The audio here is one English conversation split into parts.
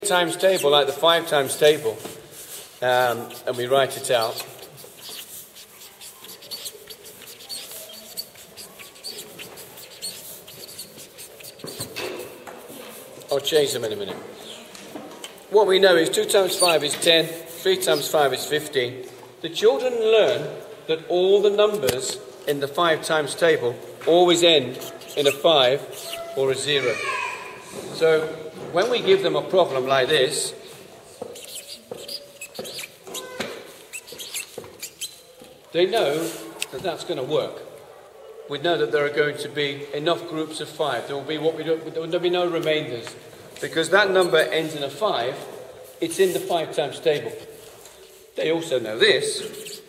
Times table, like the 5 times table, and we write it out. I'll change them in a minute. What we know is 2 times 5 is 10, 3 times 5 is 15. The children learn that all the numbers in the 5 times table always end in a 5 or a 0. So when we give them a problem like this, they know that that's going to work. We know that there are going to be enough groups of 5. There will be no remainders. Because that number ends in a 5, it's in the 5 times table. They also know this,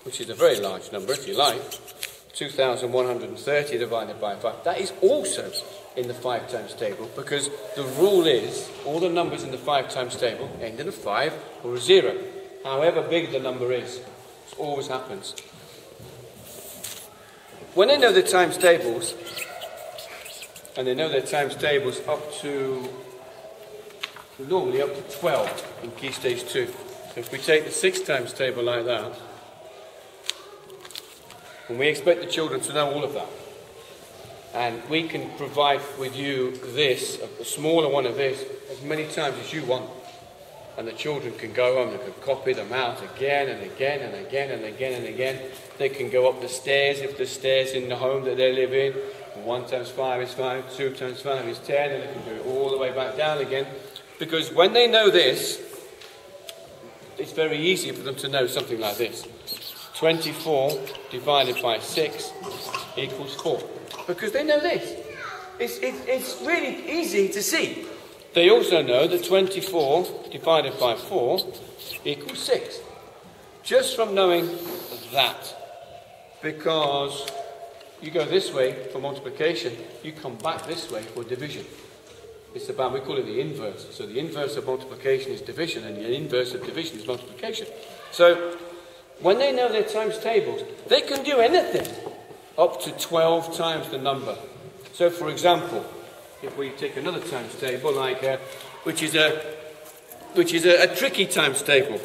which is a very large number, if you like. 2,130 divided by 5. That is also in the 5 times table, because the rule is all the numbers in the 5 times table end in a 5 or a 0. However big the number is, it always happens. When they know the times tables, and they know their times tables up to, normally up to 12 in Key Stage 2. So if we take the 6 times table like that, and we expect the children to know all of that, and we can provide with you this, a smaller one of this, as many times as you want. And the children can go home, they can copy them out again and again and again and again and again. They can go up the stairs if there's stairs in the home that they live in. 1 times 5 is 5, 2 times 5 is 10, and they can do it all the way back down again. Because when they know this, it's very easy for them to know something like this. 24 divided by 6 equals 4. Because they know this. It's really easy to see. They also know that 24 divided by 4 equals 6. Just from knowing that. Because you go this way for multiplication, you come back this way for division. It's about, we call it the inverse. So the inverse of multiplication is division, and the inverse of division is multiplication. So when they know their times tables, they can do anything up to 12 times the number. So for example, if we take another times table, like which is a tricky times table.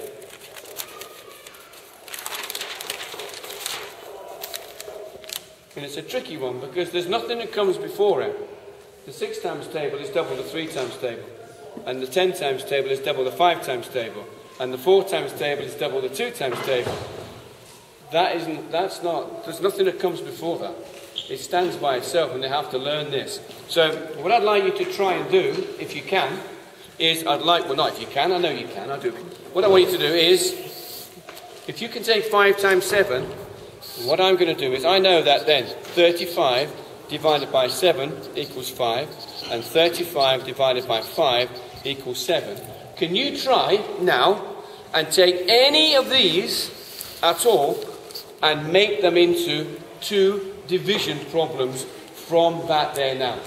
And it's a tricky one because there's nothing that comes before it. The 6 times table is double the 3 times table, and the 10 times table is double the 5 times table, and the 4 times table is double the 2 times table. There's nothing that comes before that. It stands by itself, and they have to learn this. So what I'd like you to try and do, if you can, is not if you can, I know you can, I do. What I want you to do is, if you can take 5 times 7, what I'm going to do is, I know that then 35 divided by 7 equals 5, and 35 divided by 5 equals 7. Can you try now and take any of these at all and make them into 2 division problems from that there now?